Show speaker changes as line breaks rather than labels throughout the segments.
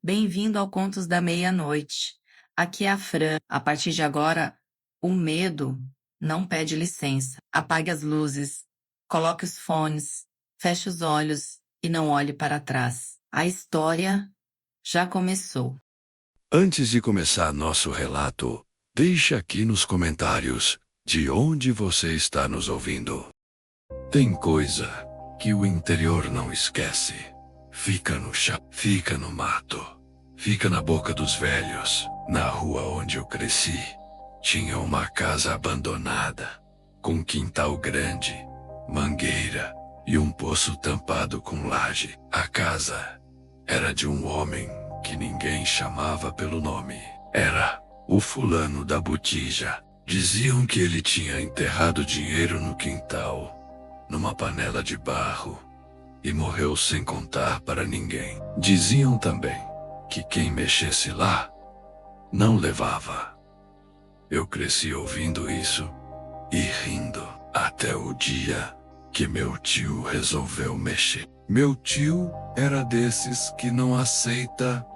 Bem-vindo ao Contos da Meia-Noite. Aqui é a Fran. A partir de agora, o medo não pede licença. Apague as luzes, coloque os fones, feche os olhos e não olhe para trás. A história já começou.
Antes de começar nosso relato, deixe aqui nos comentários de onde você está nos ouvindo. Tem coisa que o interior não esquece. Fica no chão, fica no mato, fica na boca dos velhos. Na rua onde eu cresci, tinha uma casa abandonada, com um quintal grande, mangueira e um poço tampado com laje. A casa era de um homem que ninguém chamava pelo nome. Era o fulano da botija. Diziam que ele tinha enterrado dinheiro no quintal, numa panela de barro, e morreu sem contar para ninguém. Diziam também que quem mexesse lá não levava. Eu cresci ouvindo isso e rindo, até o dia que meu tio resolveu mexer. Meu tio era desses que não aceita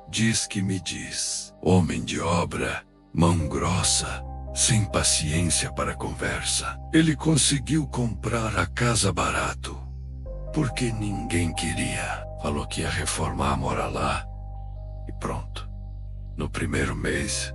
diz que me diz. Homem de obra, mão grossa, sem paciência para conversa. Ele conseguiu comprar a casa barato, porque ninguém queria. Falou que ia reformar, morar lá, e pronto. No primeiro mês,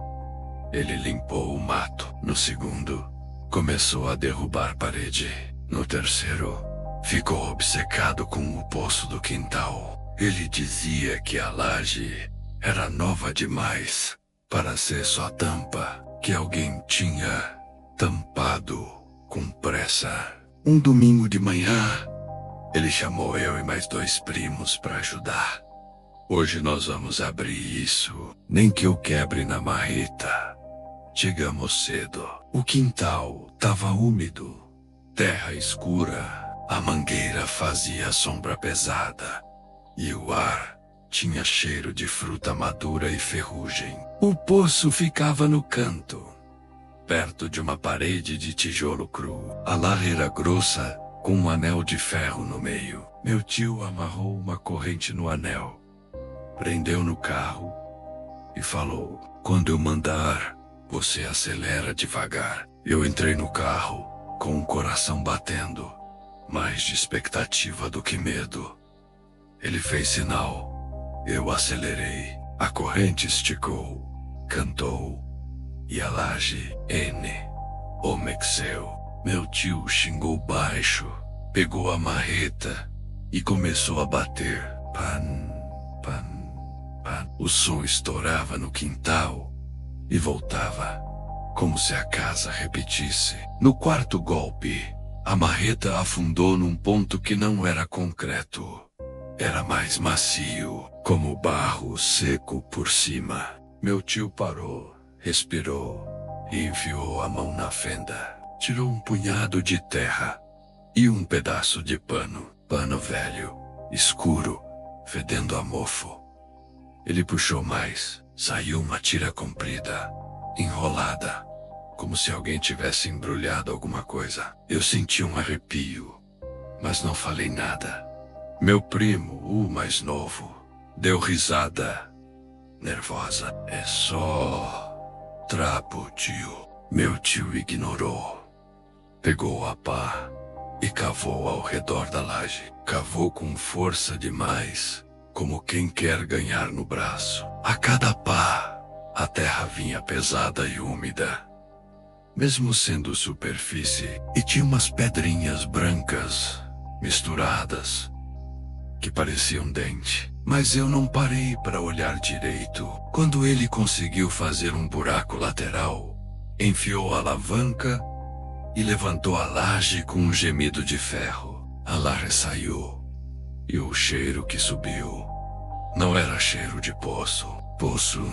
ele limpou o mato. No segundo, começou a derrubar parede. No terceiro, ficou obcecado com o poço do quintal. Ele dizia que a laje era nova demais para ser só tampa, que alguém tinha tampado com pressa. Um domingo de manhã, ele chamou eu e mais 2 primos para ajudar. Hoje nós vamos abrir isso, nem que eu quebre na marreta. Chegamos cedo. O quintal estava úmido, terra escura, a mangueira fazia sombra pesada e o ar tinha cheiro de fruta madura e ferrugem. O poço ficava no canto, perto de uma parede de tijolo cru. A laje era grossa, com um anel de ferro no meio. Meu tio amarrou uma corrente no anel, prendeu no carro e falou: "Quando eu mandar, você acelera devagar." Eu entrei no carro, com o coração batendo, mais de expectativa do que medo. Ele fez sinal. Eu acelerei, a corrente esticou, cantou, e a laje omexeu. Meu tio xingou baixo, pegou a marreta e começou a bater. Pan, pan, pan. O som estourava no quintal e voltava, como se a casa repetisse. No quarto golpe, a marreta afundou num ponto que não era concreto. Era mais macio, como barro seco por cima. Meu tio parou, respirou e enfiou a mão na fenda. Tirou um punhado de terra e um pedaço de pano velho, escuro, fedendo a mofo. Ele puxou mais, saiu uma tira comprida, enrolada, como se alguém tivesse embrulhado alguma coisa. Eu senti um arrepio, mas não falei nada. Meu primo, o mais novo, deu risada, nervosa. "É só trapo, tio." Meu tio ignorou. Pegou a pá e cavou ao redor da laje. Cavou com força demais, como quem quer ganhar no braço. A cada pá, a terra vinha pesada e úmida, mesmo sendo superfície, e tinha umas pedrinhas brancas, misturadas, que parecia um dente. Mas eu não parei para olhar direito. Quando ele conseguiu fazer um buraco lateral, enfiou a alavanca e levantou a laje com um gemido de ferro. A laje saiu, e o cheiro que subiu não era cheiro de poço. Poço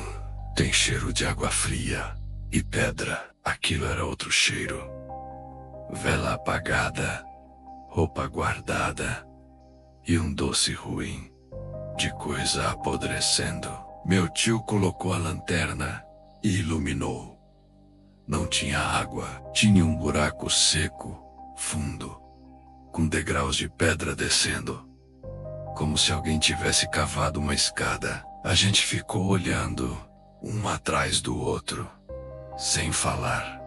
tem cheiro de água fria e pedra. Aquilo era outro cheiro. Vela apagada, roupa guardada e um doce ruim, de coisa apodrecendo. Meu tio colocou a lanterna e iluminou. Não tinha água, tinha um buraco seco, fundo, com degraus de pedra descendo, como se alguém tivesse cavado uma escada. A gente ficou olhando, um atrás do outro, sem falar.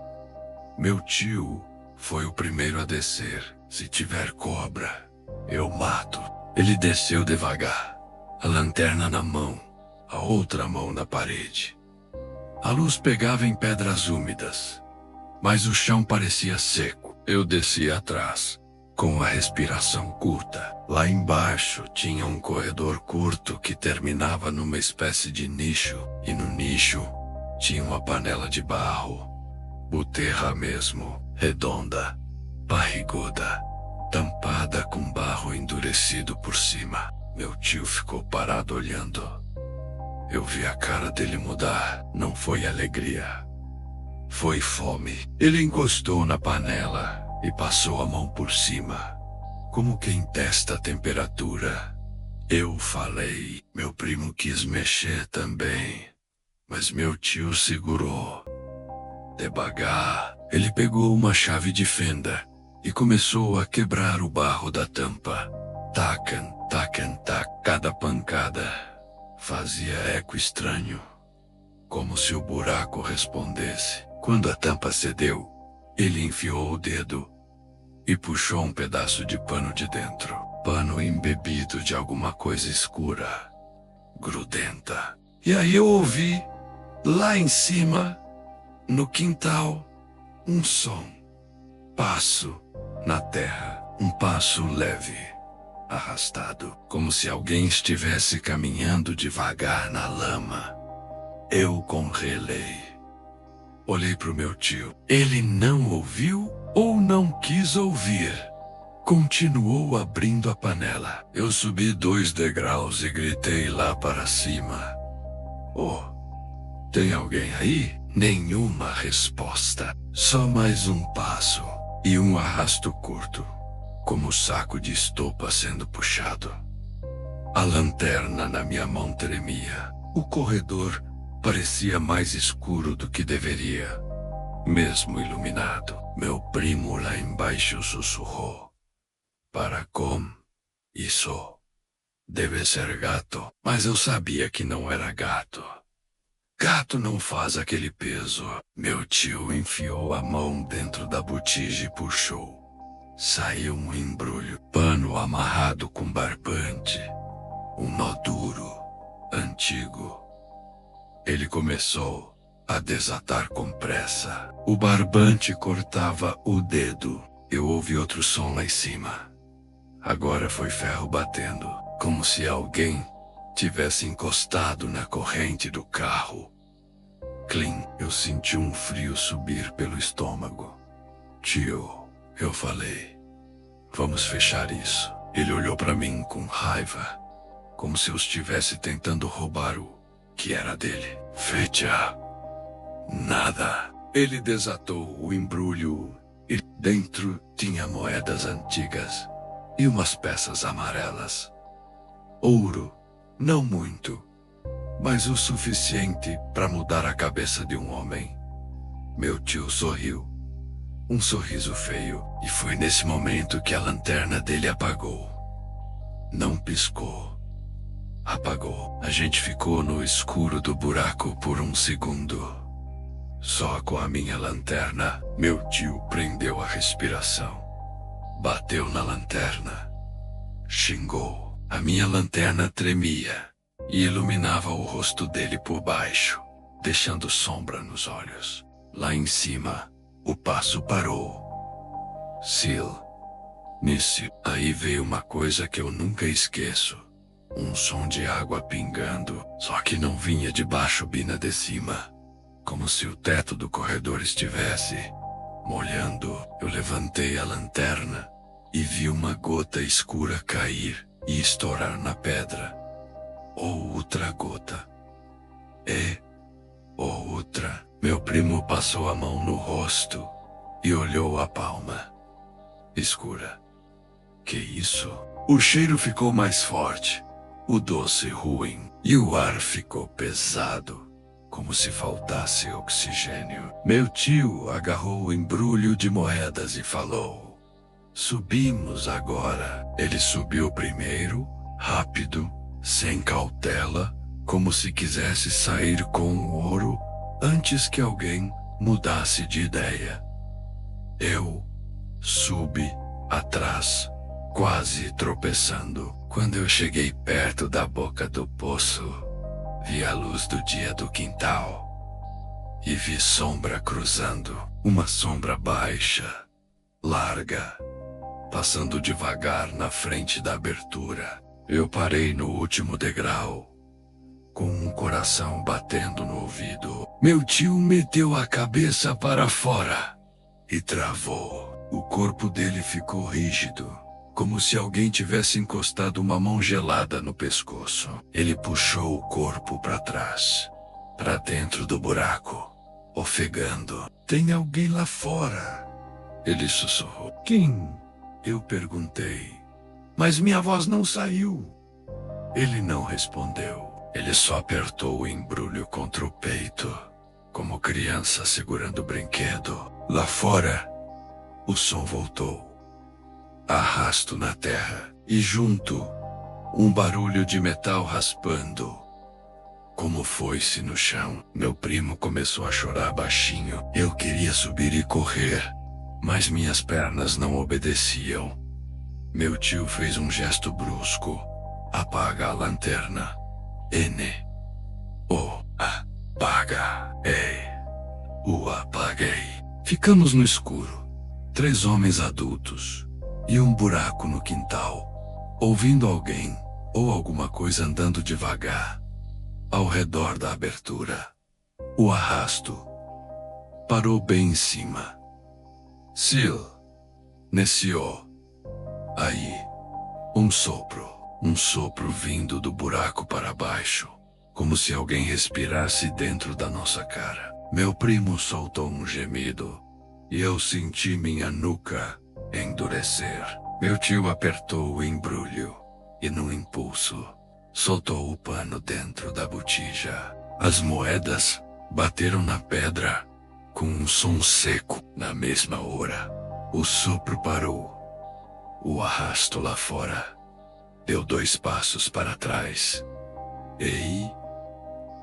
Meu tio foi o primeiro a descer. Se tiver cobra, eu mato. Ele desceu devagar, a lanterna na mão, a outra mão na parede. A luz pegava em pedras úmidas, mas o chão parecia seco. Eu desci atrás, com a respiração curta. Lá embaixo tinha um corredor curto que terminava numa espécie de nicho, e no nicho tinha uma panela de barro, buterra mesmo, redonda, barriguda, tampada com barro endurecido por cima. Meu tio ficou parado olhando. Eu vi a cara dele mudar. Não foi alegria, foi fome. Ele encostou na panela e passou a mão por cima, como quem testa a temperatura. Eu falei. Meu primo quis mexer também, mas meu tio segurou. Devagar, ele pegou uma chave de fenda e começou a quebrar o barro da tampa. Tacan, tacan, tac. Cada pancada fazia eco estranho, como se o buraco respondesse. Quando a tampa cedeu, ele enfiou o dedo e puxou um pedaço de pano de dentro. Pano embebido de alguma coisa escura, grudenta. E aí eu ouvi, lá em cima, no quintal, um som. Passo na terra, um passo leve, arrastado, como se alguém estivesse caminhando devagar na lama. Eu congelei. Olhei para o meu tio. Ele não ouviu ou não quis ouvir. Continuou abrindo a panela. Eu subi 2 degraus e gritei lá para cima: "Oh, tem alguém aí?" Nenhuma resposta. Só mais um passo e um arrasto curto, como saco de estopa sendo puxado. A lanterna na minha mão tremia. O corredor parecia mais escuro do que deveria, mesmo iluminado. Meu primo lá embaixo sussurrou: "Para com isso. Deve ser gato." Mas eu sabia que não era gato. Gato não faz aquele peso. Meu tio enfiou a mão dentro da botija e puxou. Saiu um embrulho, pano amarrado com barbante, um nó duro, antigo. Ele começou a desatar com pressa. O barbante cortava o dedo. Eu ouvi outro som lá em cima. Agora foi ferro batendo, como se alguém tivesse encostado na corrente do carro. Clim, eu senti um frio subir pelo estômago. "Tio", eu falei, "vamos fechar isso." Ele olhou para mim com raiva, como se eu estivesse tentando roubar o que era dele. "Fecha." Nada. Ele desatou o embrulho e dentro tinha moedas antigas e umas peças amarelas. Ouro, não muito, mas o suficiente para mudar a cabeça de um homem. Meu tio sorriu, um sorriso feio, e foi nesse momento que a lanterna dele apagou. Não piscou. Apagou. A gente ficou no escuro do buraco por um segundo. Só com a minha lanterna. Meu tio prendeu a respiração. Bateu na lanterna. Xingou. A minha lanterna tremia e iluminava o rosto dele por baixo, deixando sombra nos olhos. Lá em cima, o passo parou. Sil. Nisso, aí veio uma coisa que eu nunca esqueço. Um som de água pingando, só que não vinha de baixo, vinha de cima. Como se o teto do corredor estivesse molhando. Eu levantei a lanterna e vi uma gota escura cair e estourar na pedra. Outra gota. E outra. Meu primo passou a mão no rosto e olhou a palma. Escura. Que isso? O cheiro ficou mais forte, o doce ruim, e o ar ficou pesado, como se faltasse oxigênio. Meu tio agarrou o embrulho de moedas e falou: "Subimos agora." Ele subiu primeiro, rápido, sem cautela, como se quisesse sair com o ouro antes que alguém mudasse de ideia. Eu subi atrás, quase tropeçando. Quando eu cheguei perto da boca do poço, vi a luz do dia do quintal e vi sombra cruzando, uma sombra baixa, larga, passando devagar na frente da abertura. Eu parei no último degrau, com um coração batendo no ouvido. Meu tio meteu a cabeça para fora e travou. O corpo dele ficou rígido, como se alguém tivesse encostado uma mão gelada no pescoço. Ele puxou o corpo para trás, para dentro do buraco, ofegando. Tem alguém lá fora, ele sussurrou. Quem? Eu perguntei. Mas minha voz não saiu. Ele não respondeu. Ele só apertou o embrulho contra o peito, como criança segurando o brinquedo. Lá fora, o som voltou. Arrasto na terra e junto, um barulho de metal raspando, como foice no chão. Meu primo começou a chorar baixinho. Eu queria subir e correr, mas minhas pernas não obedeciam. Meu tio fez um gesto brusco. Apaga a lanterna. Apaga. O apaguei. Ficamos no escuro. 3 homens adultos e um buraco no quintal, ouvindo alguém ou alguma coisa andando devagar ao redor da abertura. O arrasto parou bem em cima. Silêncio. Aí, um sopro vindo do buraco para baixo, como se alguém respirasse dentro da nossa cara. Meu primo soltou um gemido e eu senti minha nuca endurecer. Meu tio apertou o embrulho e, num impulso, soltou o pano dentro da botija. As moedas bateram na pedra com um som seco. Na mesma hora, o sopro parou. O arrasto lá fora deu 2 passos para trás.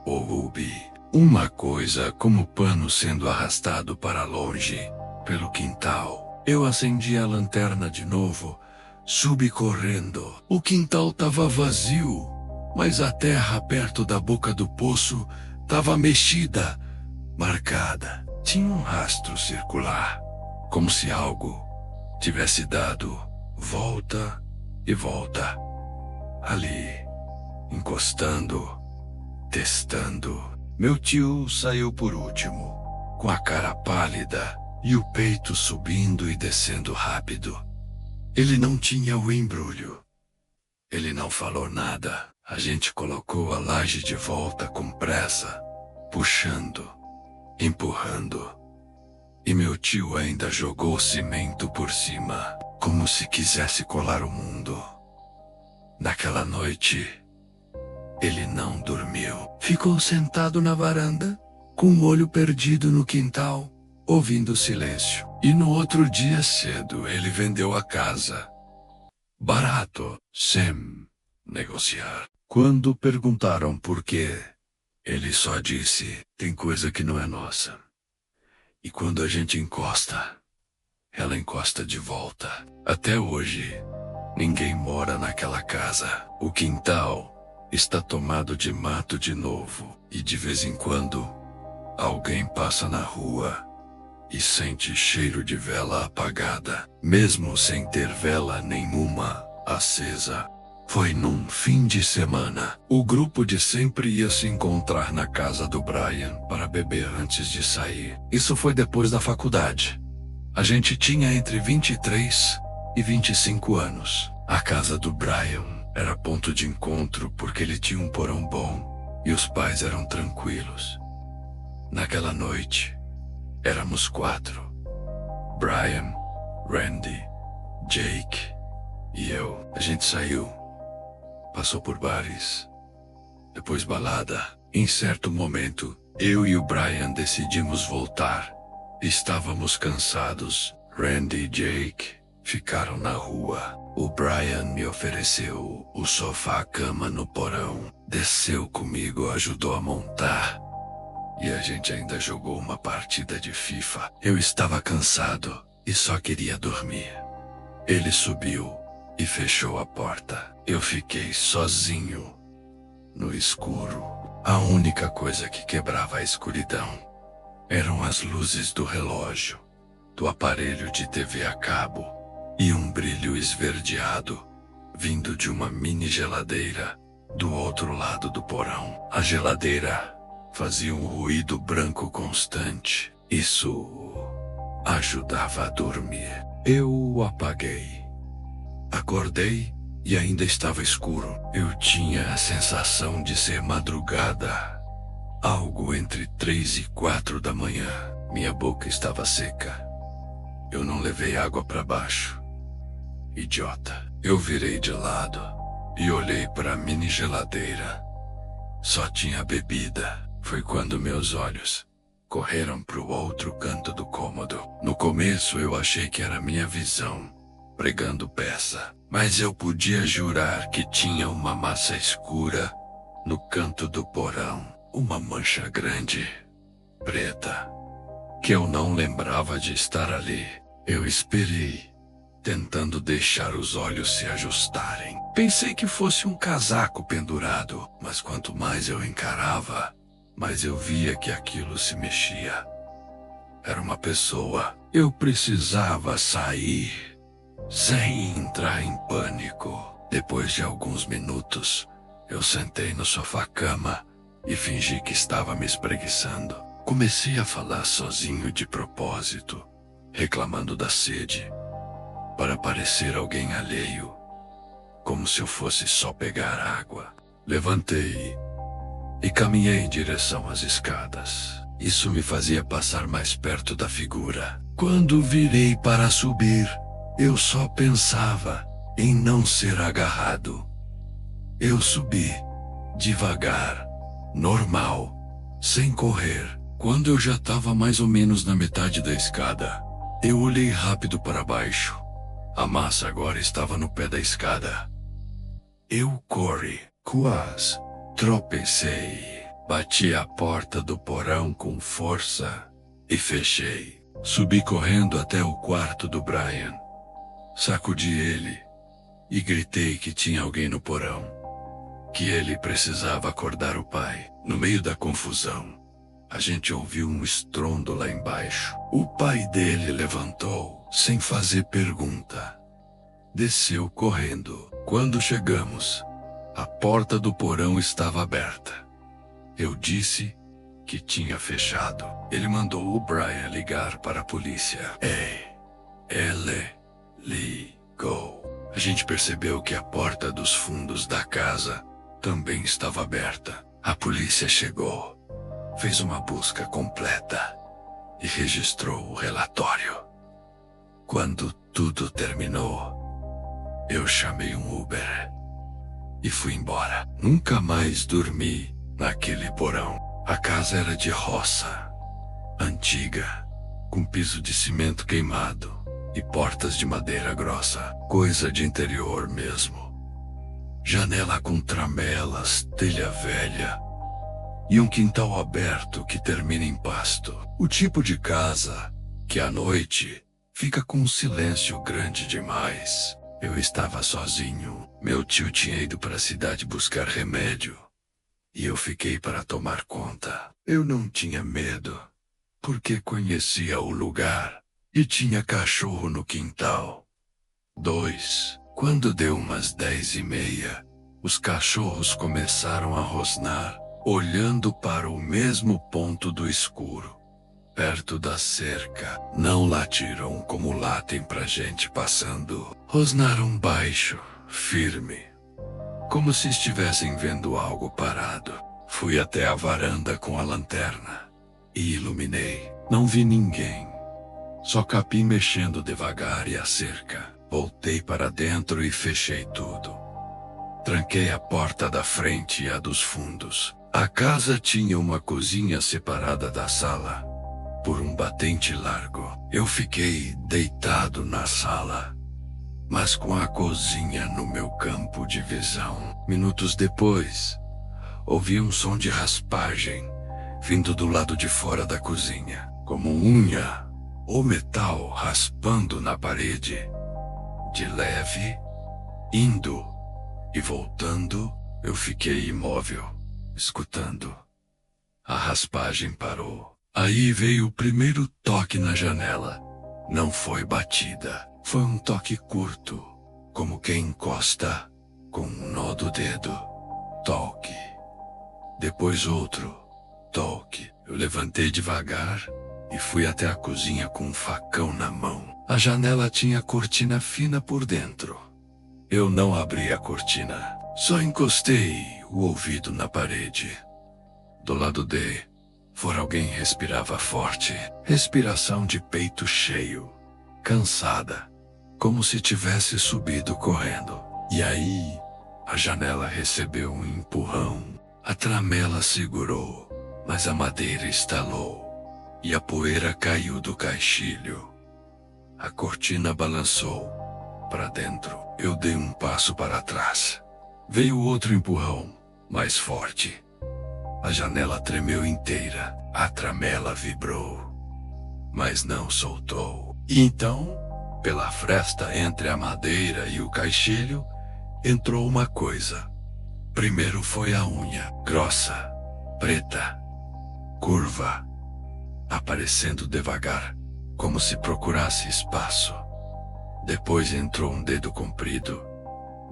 Ouvi uma coisa como pano sendo arrastado para longe, pelo quintal. Eu acendi a lanterna de novo, subi correndo. O quintal estava vazio, mas a terra perto da boca do poço estava mexida, marcada. Tinha um rastro circular, como se algo tivesse dado volta e volta. Ali, encostando, testando. Meu tio saiu por último, com a cara pálida e o peito subindo e descendo rápido. Ele não tinha o embrulho. Ele não falou nada. A gente colocou a laje de volta com pressa, puxando, empurrando. E meu tio ainda jogou cimento por cima, como se quisesse colar o mundo. Naquela noite, ele não dormiu. Ficou sentado na varanda, com o olho perdido no quintal, ouvindo o silêncio. E no outro dia cedo, ele vendeu a casa. Barato, sem negociar. Quando perguntaram por quê, ele só disse: tem coisa que não é nossa. E quando a gente encosta, ela encosta de volta. Até hoje, ninguém mora naquela casa. O quintal está tomado de mato de novo. E de vez em quando, alguém passa na rua e sente cheiro de vela apagada, mesmo sem ter vela nenhuma acesa. Foi num fim de semana. O grupo de sempre ia se encontrar na casa do Brian para beber antes de sair. Isso foi depois da faculdade. A gente tinha entre 23 e 25 anos. A casa do Brian era ponto de encontro porque ele tinha um porão bom e os pais eram tranquilos. Naquela noite, éramos 4. Brian, Randy, Jake e eu. A gente saiu. Passou por bares, depois balada. Em certo momento, eu e o Brian decidimos voltar. Estávamos cansados. Randy e Jake ficaram na rua. O Brian me ofereceu o sofá-cama no porão, desceu comigo, ajudou a montar. E a gente ainda jogou uma partida de FIFA. Eu estava cansado e só queria dormir. Ele subiu e fechou a porta. Eu fiquei sozinho, no escuro. A única coisa que quebrava a escuridão eram as luzes do relógio, do aparelho de TV a cabo e um brilho esverdeado vindo de uma mini geladeira do outro lado do porão. A geladeira fazia um ruído branco constante. Isso ajudava a dormir. Eu o apaguei. Acordei e ainda estava escuro. Eu tinha a sensação de ser madrugada. Algo entre 3 e 4 da manhã. Minha boca estava seca. Eu não levei água para baixo. Idiota. Eu virei de lado e olhei para a mini geladeira. Só tinha bebida. Foi quando meus olhos correram para o outro canto do cômodo. No começo eu achei que era minha visão pregando peça, mas eu podia jurar que tinha uma massa escura no canto do porão. Uma mancha grande, preta, que eu não lembrava de estar ali. Eu esperei, tentando deixar os olhos se ajustarem. Pensei que fosse um casaco pendurado, mas quanto mais eu encarava, mas eu via que aquilo se mexia. Era uma pessoa. Eu precisava sair, sem entrar em pânico. Depois de alguns minutos, eu sentei no sofá-cama e fingi que estava me espreguiçando. Comecei a falar sozinho de propósito, reclamando da sede, para parecer alguém alheio, como se eu fosse só pegar água. Levantei e caminhei em direção às escadas. Isso me fazia passar mais perto da figura. Quando virei para subir, eu só pensava em não ser agarrado. Eu subi, devagar, normal, sem correr. Quando eu já estava mais ou menos na metade da escada, eu olhei rápido para baixo. A massa agora estava no pé da escada. Eu corri, quase tropecei, bati a porta do porão com força e fechei. Subi correndo até o quarto do Brian. Sacudi ele e gritei que tinha alguém no porão, que ele precisava acordar o pai. No meio da confusão, a gente ouviu um estrondo lá embaixo. O pai dele levantou, sem fazer pergunta. Desceu correndo. Quando chegamos, a porta do porão estava aberta. Eu disse que tinha fechado. Ele mandou o Brian ligar para a polícia. Ele ligou. A gente percebeu que a porta dos fundos da casa também estava aberta. A polícia chegou, fez uma busca completa e registrou o relatório. Quando tudo terminou, eu chamei um Uber e fui embora. Nunca mais dormi naquele porão. A casa era de roça, antiga, com piso de cimento queimado e portas de madeira grossa, coisa de interior mesmo. Janela com tramelas, telha velha e um quintal aberto que termina em pasto. O tipo de casa que à noite fica com um silêncio grande demais. Eu estava sozinho. Meu tio tinha ido para a cidade buscar remédio e eu fiquei para tomar conta. Eu não tinha medo, porque conhecia o lugar e tinha cachorro no quintal. Quando deu umas 10h30, os cachorros começaram a rosnar, olhando para o mesmo ponto do escuro, perto da cerca. Não latiram como latem pra gente passando. Rosnaram baixo, firme, como se estivessem vendo algo parado. Fui até a varanda com a lanterna e iluminei. Não vi ninguém, só capim mexendo devagar e a cerca. Voltei para dentro e fechei tudo. Tranquei a porta da frente e a dos fundos. A casa tinha uma cozinha separada da sala por um batente largo. Eu fiquei deitado na sala, mas com a cozinha no meu campo de visão. Minutos depois, ouvi um som de raspagem vindo do lado de fora da cozinha, como unha ou metal raspando na parede. De leve, indo e voltando, eu fiquei imóvel, escutando. A raspagem parou. Aí veio o primeiro toque na janela. Não foi batida. Foi um toque curto, como quem encosta com um nó do dedo. Toque. Depois outro. Toque. Eu levantei devagar e fui até a cozinha com um facão na mão. A janela tinha cortina fina por dentro. Eu não abri a cortina. Só encostei o ouvido na parede. Do lado de fora alguém respirava forte. Respiração de peito cheio. Cansada. Como se tivesse subido correndo. E aí, a janela recebeu um empurrão. A tramela segurou, mas a madeira estalou. E a poeira caiu do caixilho. A cortina balançou para dentro. Eu dei um passo para trás. Veio outro empurrão, mais forte. A janela tremeu inteira. A tramela vibrou, mas não soltou. E então, pela fresta entre a madeira e o caixilho, entrou uma coisa. Primeiro foi a unha, grossa, preta, curva, aparecendo devagar, como se procurasse espaço. Depois entrou um dedo comprido,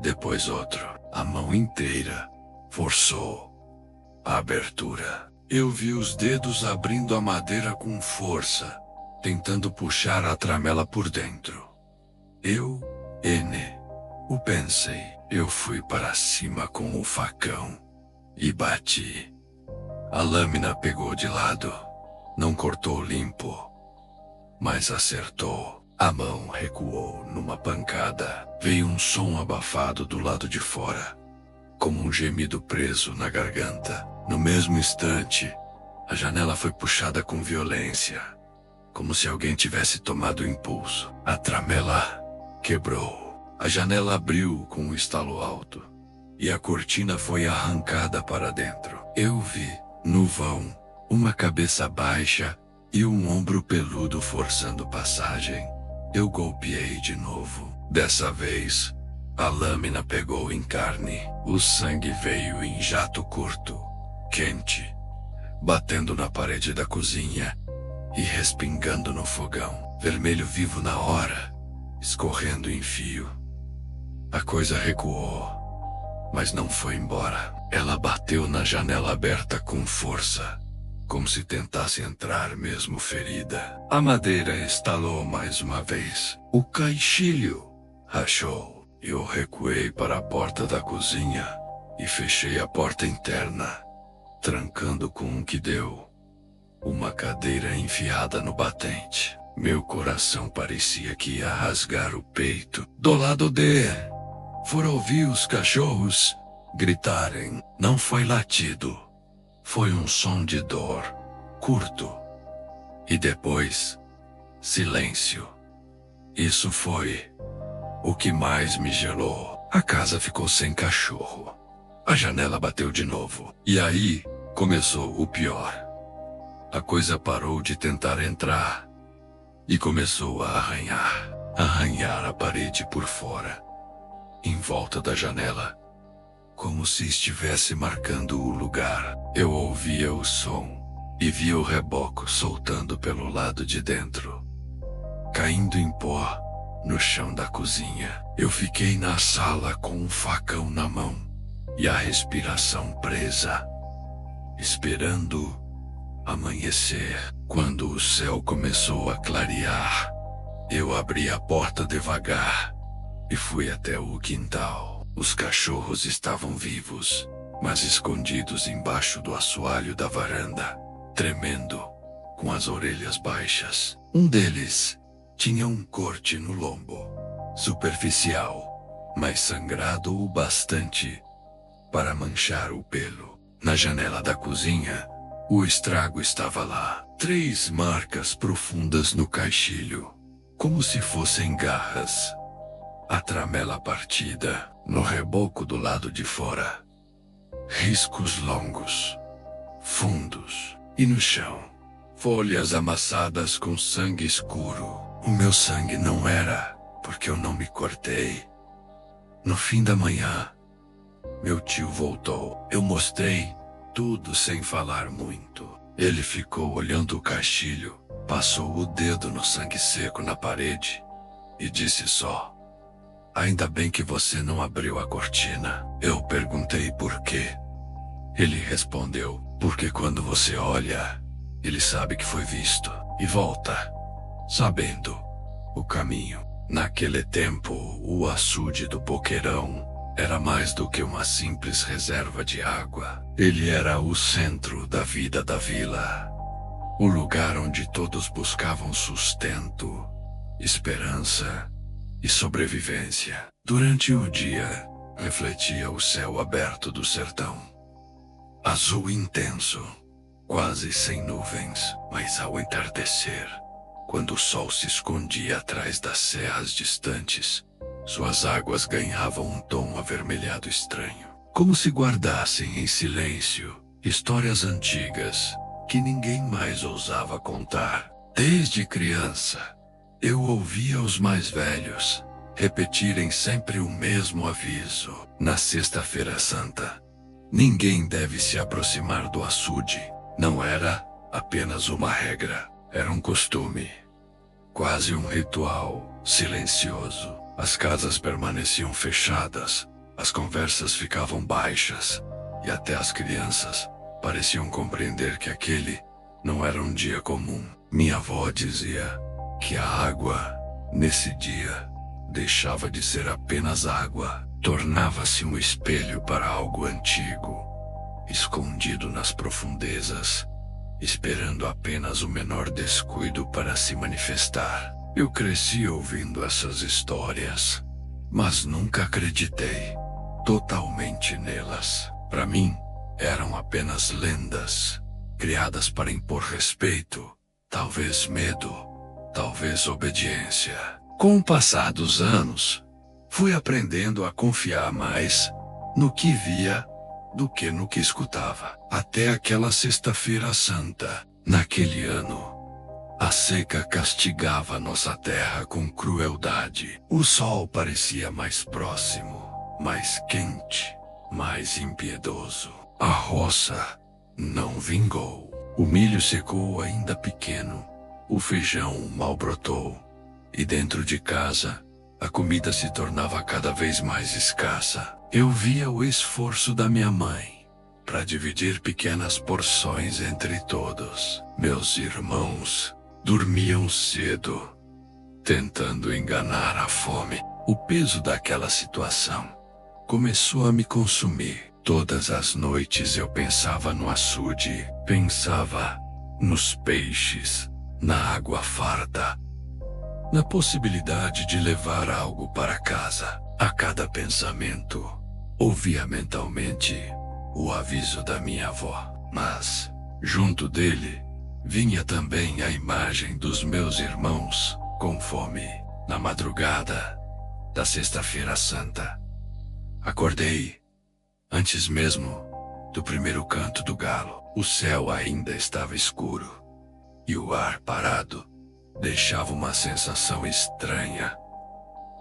depois outro. A mão inteira forçou a abertura. Eu vi os dedos abrindo a madeira com força, tentando puxar a tramela por dentro. O pensei. Eu fui para cima com o facão e bati. A lâmina pegou de lado. Não cortou limpo, mas acertou. A mão recuou numa pancada. Veio um som abafado do lado de fora, como um gemido preso na garganta. No mesmo instante, a janela foi puxada com violência, como se alguém tivesse tomado impulso. A tramela quebrou. A janela abriu com um estalo alto, e a cortina foi arrancada para dentro. Eu vi, no vão, uma cabeça baixa e um ombro peludo forçando passagem. Eu golpeei de novo. Dessa vez, a lâmina pegou em carne. O sangue veio em jato curto, quente, batendo na parede da cozinha e respingando no fogão. Vermelho vivo na hora, escorrendo em fio. A coisa recuou, mas não foi embora. Ela bateu na janela aberta com força, como se tentasse entrar mesmo ferida. A madeira estalou mais uma vez. O caixilho rachou. Eu recuei para a porta da cozinha e fechei a porta interna, trancando com um que deu. Uma cadeira enfiada no batente. Meu coração parecia que ia rasgar o peito. Do lado de fora ouvi os cachorros gritarem. Não foi latido. Foi um som de dor, curto. E depois, silêncio. Isso foi o que mais me gelou. A casa ficou sem cachorro. A janela bateu de novo. E aí, começou o pior. A coisa parou de tentar entrar e começou a arranhar a parede por fora, em volta da janela, como se estivesse marcando o lugar. Eu ouvia o som e via o reboco soltando pelo lado de dentro, caindo em pó no chão da cozinha. Eu fiquei na sala com um facão na mão e a respiração presa, esperando amanhecer. Quando o céu começou a clarear, eu abri a porta devagar e fui até o quintal. Os cachorros estavam vivos, mas escondidos embaixo do assoalho da varanda, tremendo, com as orelhas baixas. Um deles tinha um corte no lombo, superficial, mas sangrado o bastante para manchar o pelo. Na janela da cozinha, o estrago estava lá. 3 marcas profundas no caixilho, como se fossem garras. a tramela partida, no reboco do lado de fora. Riscos longos, fundos, e no chão, folhas amassadas com sangue escuro. O meu sangue não era, porque eu não me cortei. No fim da manhã, meu tio voltou. Eu mostrei tudo sem falar muito. Ele ficou olhando o caixilho, passou o dedo no sangue seco na parede e disse só: "Ainda bem que você não abriu a cortina." Eu perguntei por quê. Ele respondeu: "Porque quando você olha, ele sabe que foi visto e volta, sabendo o caminho." Naquele tempo, o açude do Boqueirão era mais do que uma simples reserva de água. Ele era o centro da vida da vila. O lugar onde todos buscavam sustento, esperança e sobrevivência. Durante o dia, refletia o céu aberto do sertão. Azul intenso, quase sem nuvens, mas ao entardecer, quando o sol se escondia atrás das serras distantes, suas águas ganhavam um tom avermelhado estranho, como se guardassem em silêncio histórias antigas que ninguém mais ousava contar. Desde criança, eu ouvia os mais velhos repetirem sempre o mesmo aviso. Na Sexta-feira Santa, ninguém deve se aproximar do açude. Não era apenas uma regra, era um costume, quase um ritual silencioso. As casas permaneciam fechadas, as conversas ficavam baixas, e até as crianças pareciam compreender que aquele não era um dia comum. Minha avó dizia que a água, nesse dia, deixava de ser apenas água, tornava-se um espelho para algo antigo, escondido nas profundezas, esperando apenas o menor descuido para se manifestar. Eu cresci ouvindo essas histórias, mas nunca acreditei totalmente nelas. Para mim, eram apenas lendas, criadas para impor respeito, talvez medo, talvez obediência. Com o passar dos anos, fui aprendendo a confiar mais no que via do que no que escutava. Até aquela Sexta-feira Santa, naquele ano, a seca castigava nossa terra com crueldade. O sol parecia mais próximo, mais quente, mais impiedoso. A roça não vingou. O milho secou ainda pequeno. O feijão mal brotou. E dentro de casa, a comida se tornava cada vez mais escassa. Eu via o esforço da minha mãe para dividir pequenas porções entre todos. Meus irmãos dormiam cedo, tentando enganar a fome. O peso daquela situação começou a me consumir. Todas as noites eu pensava no açude, pensava nos peixes, na água farta, na possibilidade de levar algo para casa. A cada pensamento, ouvia mentalmente o aviso da minha avó, mas, junto dele, vinha também a imagem dos meus irmãos com fome. Na madrugada da Sexta-feira Santa, acordei antes mesmo do primeiro canto do galo. O céu ainda estava escuro e o ar parado deixava uma sensação estranha,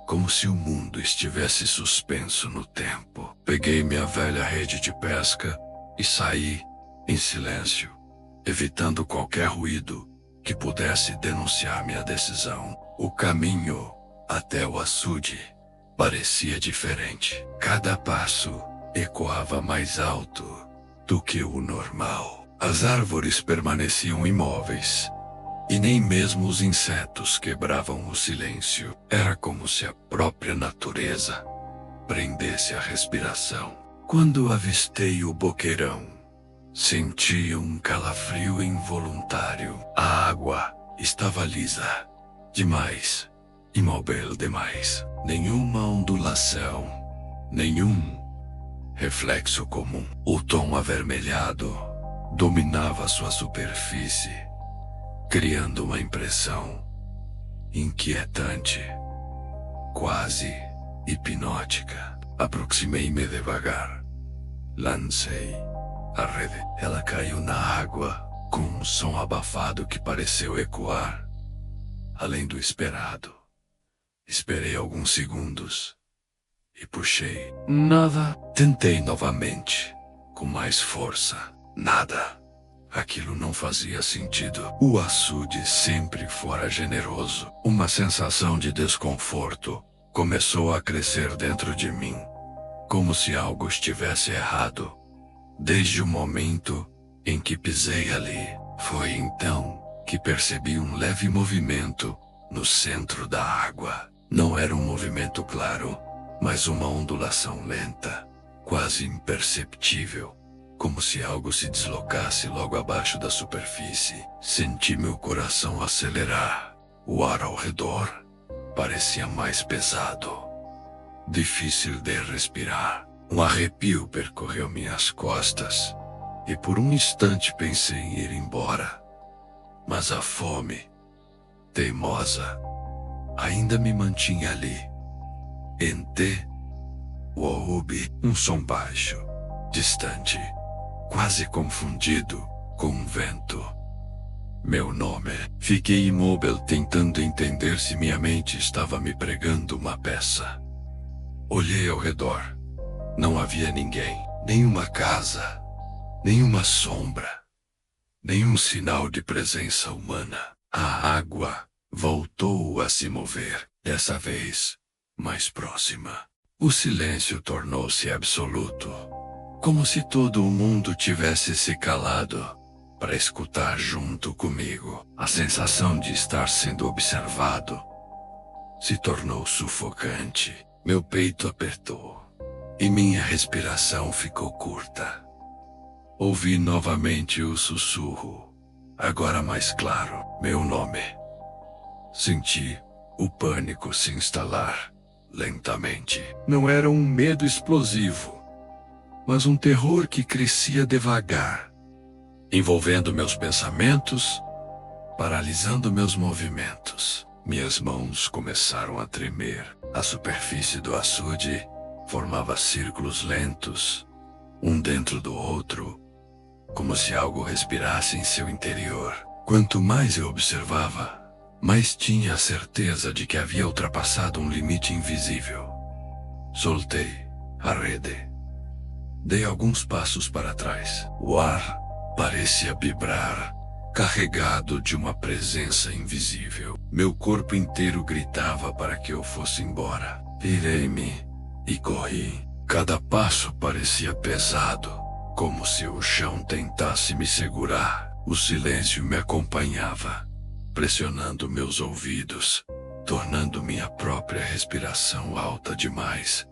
como se o mundo estivesse suspenso no tempo. Peguei minha velha rede de pesca e saí em silêncio, evitando qualquer ruído que pudesse denunciar minha decisão. O caminho até o açude parecia diferente. Cada passo ecoava mais alto do que o normal. As árvores permaneciam imóveis, e nem mesmo os insetos quebravam o silêncio. Era como se a própria natureza prendesse a respiração. Quando avistei o Boqueirão, senti um calafrio involuntário. A água estava lisa demais, imóvel demais. Nenhuma ondulação, nenhum reflexo comum. O tom avermelhado dominava sua superfície, criando uma impressão inquietante, quase hipnótica. Aproximei-me devagar. Lancei a rede. Ela caiu na água com um som abafado que pareceu ecoar além do esperado. Esperei alguns segundos e puxei. Nada. Tentei novamente, com mais força. Nada. Aquilo não fazia sentido. O açude sempre fora generoso. Uma sensação de desconforto começou a crescer dentro de mim, como se algo estivesse errado. Desde o momento em que pisei ali, foi então que percebi um leve movimento no centro da água. Não era um movimento claro, mas uma ondulação lenta, quase imperceptível, como se algo se deslocasse logo abaixo da superfície. Senti meu coração acelerar. O ar ao redor parecia mais pesado, difícil de respirar. Um arrepio percorreu minhas costas e por um instante pensei em ir embora. Mas a fome, teimosa, ainda me mantinha ali. Ente, Wahube, um som baixo, distante, quase confundido com um vento. Meu nome. Fiquei imóvel tentando entender se minha mente estava me pregando uma peça. Olhei ao redor. Não havia ninguém, nenhuma casa, nenhuma sombra, nenhum sinal de presença humana. A água voltou a se mover, dessa vez mais próxima. O silêncio tornou-se absoluto, como se todo o mundo tivesse se calado para escutar junto comigo. A sensação de estar sendo observado se tornou sufocante. Meu peito apertou e minha respiração ficou curta. Ouvi novamente o sussurro, agora mais claro, meu nome. Senti o pânico se instalar lentamente. Não era um medo explosivo, mas um terror que crescia devagar, envolvendo meus pensamentos, paralisando meus movimentos. Minhas mãos começaram a tremer. A superfície do açude formava círculos lentos, um dentro do outro, como se algo respirasse em seu interior. Quanto mais eu observava, mais tinha a certeza de que havia ultrapassado um limite invisível. Soltei a rede. Dei alguns passos para trás. O ar parecia vibrar, carregado de uma presença invisível. Meu corpo inteiro gritava para que eu fosse embora. Virei-me e corri. Cada passo parecia pesado, como se o chão tentasse me segurar. O silêncio me acompanhava, pressionando meus ouvidos, tornando minha própria respiração alta demais.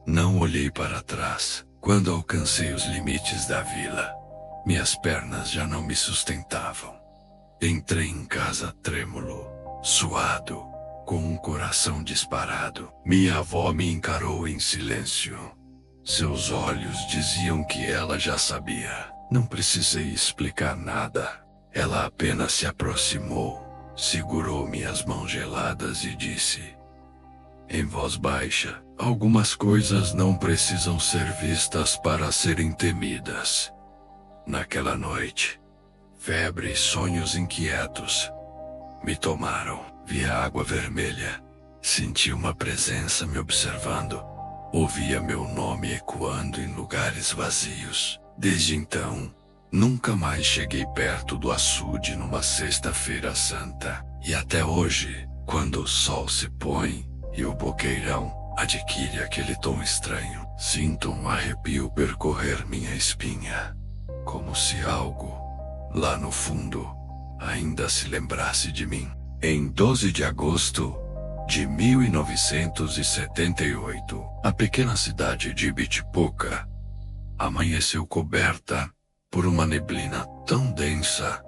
Não olhei para trás. Quando alcancei os limites da vila, minhas pernas já não me sustentavam. Entrei em casa trêmulo, suado, com um coração disparado. Minha avó me encarou em silêncio. Seus olhos diziam que ela já sabia. Não precisei explicar nada. Ela apenas se aproximou, segurou minhas mãos geladas e disse, em voz baixa, algumas coisas não precisam ser vistas para serem temidas. Naquela noite, febre e sonhos inquietos me tomaram. Vi a água vermelha, senti uma presença me observando. Ouvia meu nome ecoando em lugares vazios. Desde então, nunca mais cheguei perto do açude numa sexta-feira santa. E até hoje, quando o sol se põe e o boqueirão adquire aquele tom estranho, sinto um arrepio percorrer minha espinha, como se algo, lá no fundo, ainda se lembrasse de mim. Em 12 de agosto de 1978, a pequena cidade de Ibitipoca amanheceu coberta por uma neblina tão densa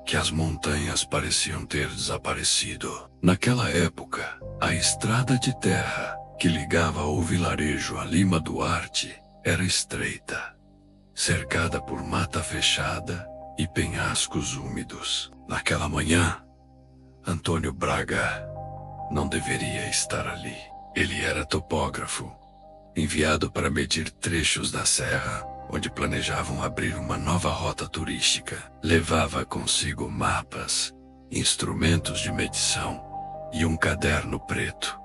que as montanhas pareciam ter desaparecido. Naquela época, a estrada de terra que ligava o vilarejo a Lima Duarte era estreita, cercada por mata fechada e penhascos úmidos. Naquela manhã, Antônio Braga não deveria estar ali. Ele era topógrafo, enviado para medir trechos da serra, onde planejavam abrir uma nova rota turística. Levava consigo mapas, instrumentos de medição e um caderno preto,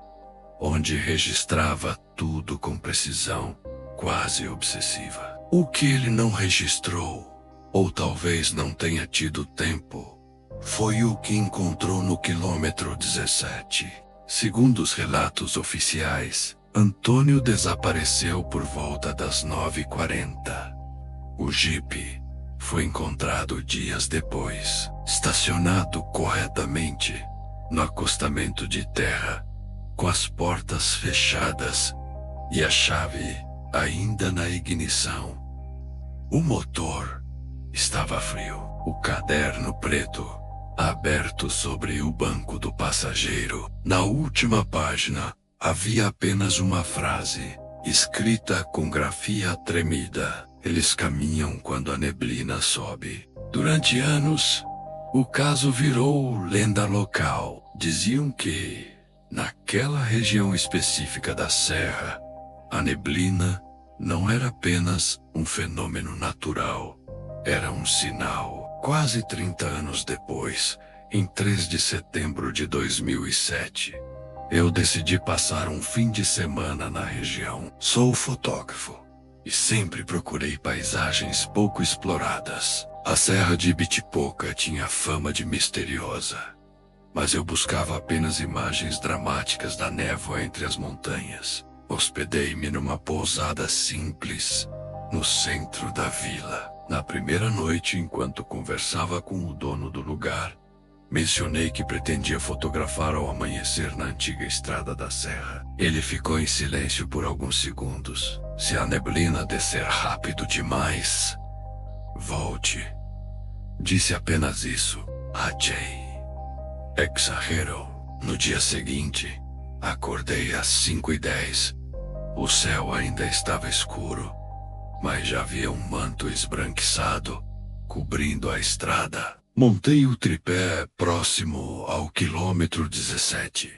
onde registrava tudo com precisão quase obsessiva. O que ele não registrou, ou talvez não tenha tido tempo, foi o que encontrou no quilômetro 17. Segundo os relatos oficiais, Antônio desapareceu por volta das 9h40. O jipe foi encontrado dias depois, estacionado corretamente no acostamento de terra, com as portas fechadas e a chave ainda na ignição. O motor estava frio. O caderno preto aberto sobre o banco do passageiro. Na última página havia apenas uma frase, escrita com grafia tremida: eles caminham quando a neblina sobe. Durante anos, o caso virou lenda local. Diziam que, naquela região específica da serra, a neblina não era apenas um fenômeno natural, era um sinal. Quase 30 anos depois, em 3 de setembro de 2007, eu decidi passar um fim de semana na região. Sou fotógrafo e sempre procurei paisagens pouco exploradas. A Serra de Ibitipoca tinha fama de misteriosa, mas eu buscava apenas imagens dramáticas da névoa entre as montanhas. Hospedei-me numa pousada simples, no centro da vila. Na primeira noite, enquanto conversava com o dono do lugar, mencionei que pretendia fotografar ao amanhecer na antiga estrada da serra. Ele ficou em silêncio por alguns segundos. Se a neblina descer rápido demais, volte. Disse apenas isso. Achei. Exagero. No dia seguinte, acordei às 5h10. O céu ainda estava escuro, mas já havia um manto esbranquiçado cobrindo a estrada. Montei o tripé próximo ao quilômetro 17,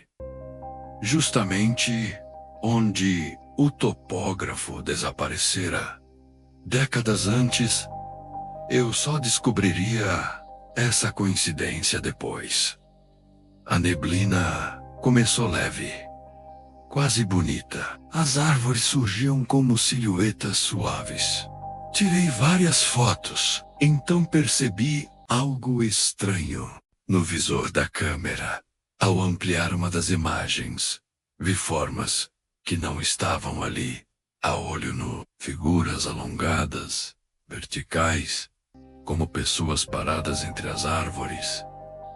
justamente onde o topógrafo desaparecera. Décadas antes, eu só descobriria essa coincidência depois. A neblina começou leve, quase bonita. As árvores surgiam como silhuetas suaves. Tirei várias fotos, então percebi algo estranho no visor da câmera. Ao ampliar uma das imagens, vi formas que não estavam ali, a olho nu. Figuras alongadas, verticais, como pessoas paradas entre as árvores.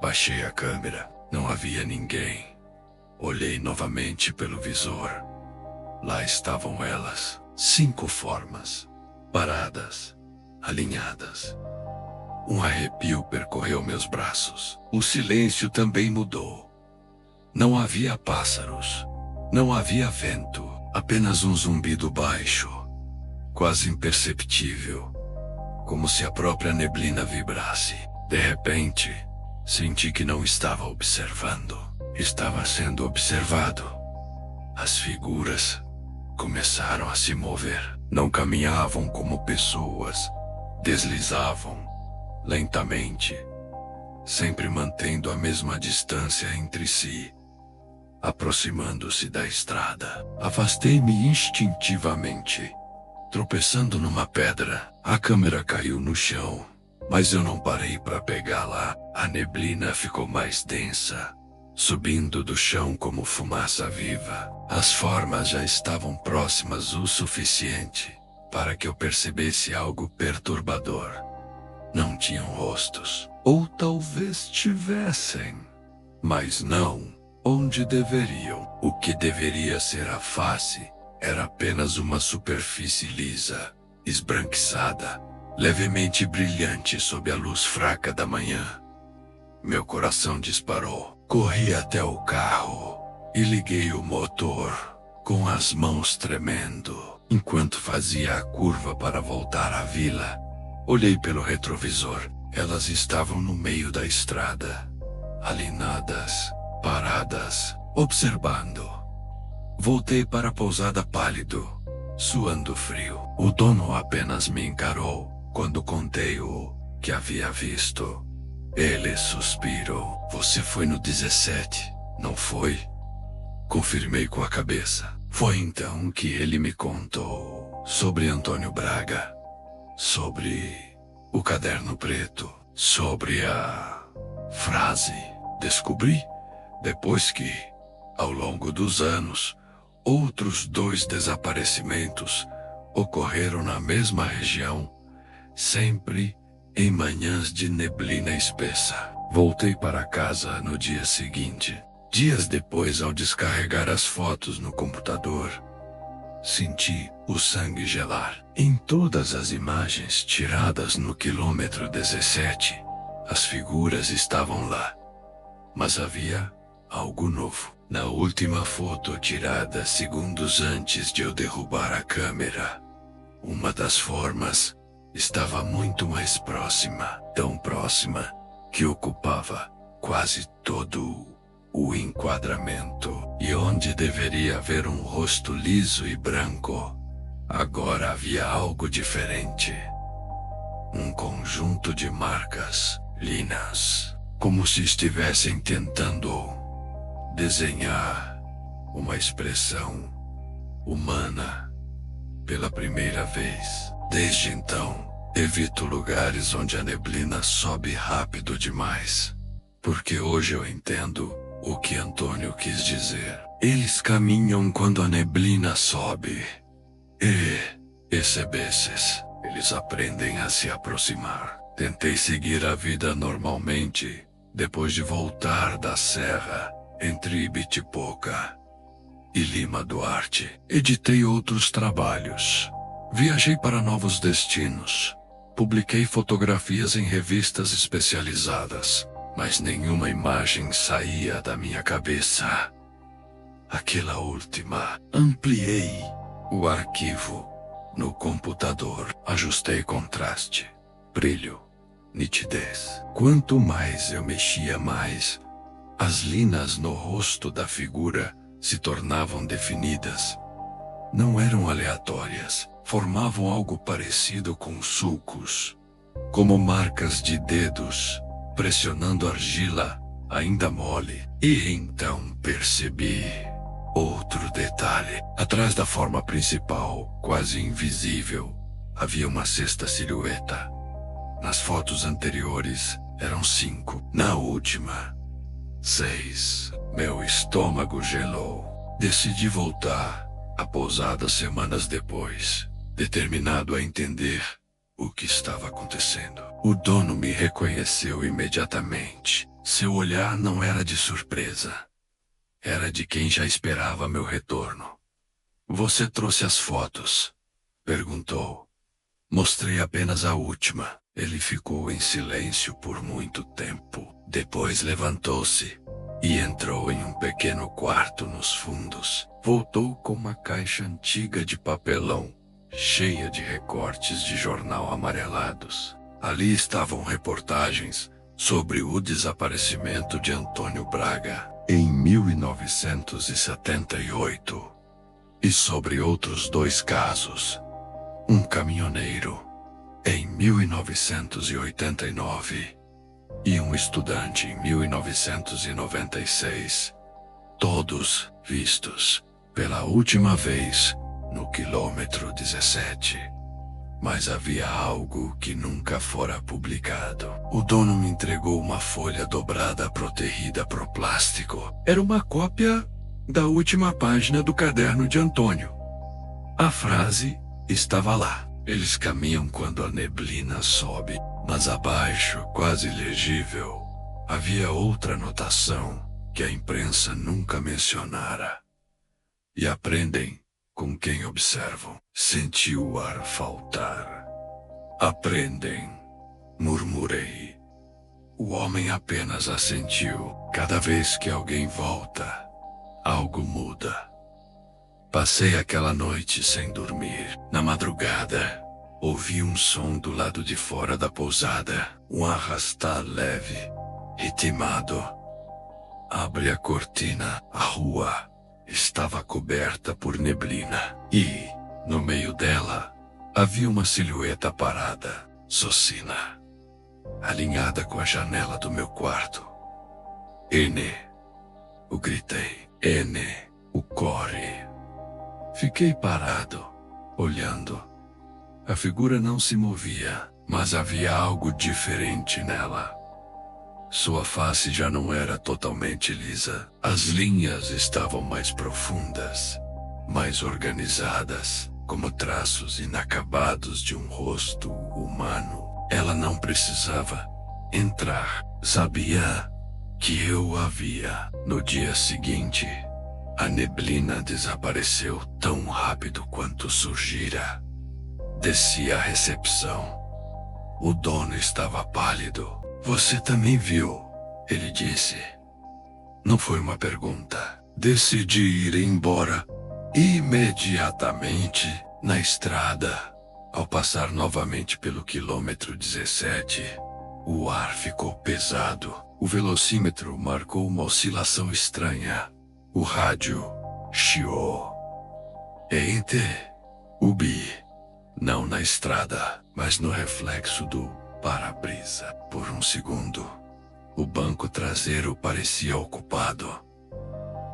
Baixei a câmera. Não havia ninguém. Olhei novamente pelo visor. Lá estavam elas, 5 formas, paradas, alinhadas. Um arrepio percorreu meus braços. O silêncio também mudou. Não havia pássaros, não havia vento, apenas um zumbido baixo, quase imperceptível, como se a própria neblina vibrasse. De repente, senti que não estava observando, estava sendo observado. As figuras começaram a se mover. Não caminhavam como pessoas, deslizavam lentamente, sempre mantendo a mesma distância entre si, aproximando-se da estrada. Afastei-me instintivamente, tropeçando numa pedra. A câmera caiu no chão, mas eu não parei para pegá-la. A neblina ficou mais densa, subindo do chão como fumaça viva. As formas já estavam próximas o suficiente para que eu percebesse algo perturbador. Não tinham rostos, ou talvez tivessem, mas não onde deveriam. O que deveria ser a face era apenas uma superfície lisa, esbranquiçada, levemente brilhante sob a luz fraca da manhã. Meu coração disparou. Corri até o carro e liguei o motor, com as mãos tremendo. Enquanto fazia a curva para voltar à vila, olhei pelo retrovisor. Elas estavam no meio da estrada, alinadas, paradas, observando. Voltei para a pousada pálido, suando frio. O dono apenas me encarou quando contei o que havia visto. Ele suspirou. Você foi no 17, não foi? Confirmei com a cabeça. Foi então que ele me contou sobre Antônio Braga, sobre o caderno preto, sobre a frase. Descobri, depois que, ao longo dos anos, outros 2 desaparecimentos ocorreram na mesma região, sempre em manhãs de neblina espessa. Voltei para casa no dia seguinte. Dias depois, ao descarregar as fotos no computador, senti o sangue gelar. Em todas as imagens tiradas no quilômetro 17, as figuras estavam lá. Mas havia algo novo. Na última foto tirada segundos antes de eu derrubar a câmera, uma das formas estava muito mais próxima, tão próxima que ocupava quase todo o enquadramento. E onde deveria haver um rosto liso e branco, agora havia algo diferente. Um conjunto de marcas, linhas, como se estivessem tentando desenhar uma expressão humana pela primeira vez. Desde então, evito lugares onde a neblina sobe rápido demais, porque hoje eu entendo o que Antônio quis dizer. Eles caminham quando a neblina sobe, e, percebesses, eles aprendem a se aproximar. Tentei seguir a vida normalmente, depois de voltar da serra, entre Ibitipoca e Lima Duarte. Editei outros trabalhos. Viajei para novos destinos. Publiquei fotografias em revistas especializadas, mas nenhuma imagem saía da minha cabeça. Aquela última. Ampliei o arquivo no computador. Ajustei contraste, brilho, nitidez. Quanto mais eu mexia, mais as linhas no rosto da figura se tornavam definidas. Não eram aleatórias, formavam algo parecido com sulcos, como marcas de dedos pressionando argila ainda mole. E então percebi outro detalhe. Atrás da forma principal, quase invisível, havia uma sexta silhueta. Nas fotos anteriores eram 5. Na última, 6. Meu estômago gelou. Decidi voltar à pousada semanas depois, determinado a entender o que estava acontecendo. O dono me reconheceu imediatamente. Seu olhar não era de surpresa. Era de quem já esperava meu retorno. Você trouxe as fotos? Perguntou. Mostrei apenas a última. Ele ficou em silêncio por muito tempo. Depois levantou-se e entrou em um pequeno quarto nos fundos. Voltou com uma caixa antiga de papelão, cheia de recortes de jornal amarelados. Ali estavam reportagens sobre o desaparecimento de Antônio Braga em 1978 e sobre outros 2 casos. Um caminhoneiro em 1989 e um estudante em 1996, todos vistos pela última vez no quilômetro 17. Mas havia algo que nunca fora publicado. O dono me entregou uma folha dobrada protegida por plástico. Era uma cópia da última página do caderno de Antônio. A frase estava lá. Eles caminham quando a neblina sobe. Mas abaixo, quase legível, havia outra anotação que a imprensa nunca mencionara. E aprendem com quem observam. Senti o ar faltar. Aprendem, murmurei. O homem apenas assentiu. Cada vez que alguém volta, algo muda. Passei aquela noite sem dormir. Na madrugada, ouvi um som do lado de fora da pousada. Um arrastar leve, ritmado. Abre a cortina, a rua estava coberta por neblina e, no meio dela, havia uma silhueta parada, Socina, alinhada com a janela do meu quarto. Ene, eu gritei. Ene, o Core. Fiquei parado, olhando. A figura não se movia, mas havia algo diferente nela. Sua face já não era totalmente lisa. As linhas estavam mais profundas, mais organizadas, como traços inacabados de um rosto humano. Ela não precisava entrar. Sabia que eu a via. No dia seguinte, a neblina desapareceu tão rápido quanto surgira. Desci à recepção. O dono estava pálido. Você também viu? Ele disse. Não foi uma pergunta. Decidi ir embora imediatamente. Na estrada, ao passar novamente pelo quilômetro 17, o ar ficou pesado. O velocímetro marcou uma oscilação estranha. O rádio chiou. Eite, ubi. Não na estrada, mas no reflexo do para-brisa. Por um segundo, o banco traseiro parecia ocupado.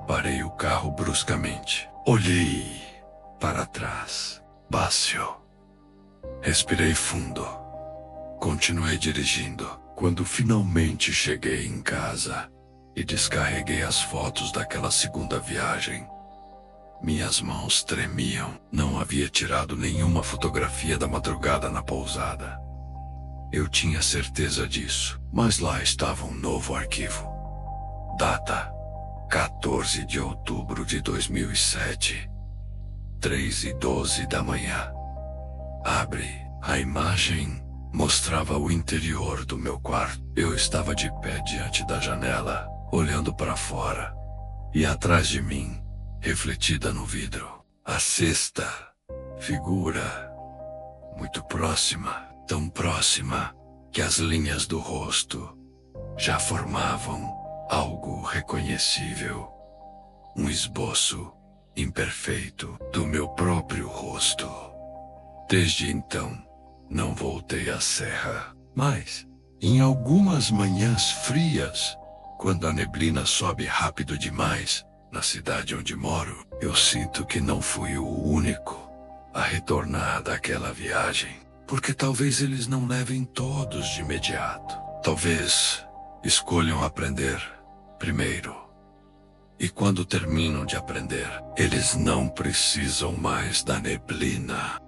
Parei o carro bruscamente. Olhei para trás. Bácio. Respirei fundo. Continuei dirigindo. Quando finalmente cheguei em casa e descarreguei as fotos daquela segunda viagem, minhas mãos tremiam. Não havia tirado nenhuma fotografia da madrugada na pousada. Eu tinha certeza disso, mas lá estava um novo arquivo. Data: 14 de outubro de 2007, 3:12 da manhã. Abre. A imagem mostrava o interior do meu quarto. Eu estava de pé diante da janela, olhando para fora. E atrás de mim, refletida no vidro, a sexta figura, muito próxima, tão próxima que as linhas do rosto já formavam algo reconhecível. Um esboço imperfeito do meu próprio rosto. Desde então, não voltei à serra, mas em algumas manhãs frias, quando a neblina sobe rápido demais, na cidade onde moro, eu sinto que não fui o único a retornar daquela viagem. Porque talvez eles não levem todos de imediato. Talvez escolham aprender primeiro. E quando terminam de aprender, eles não precisam mais da neblina.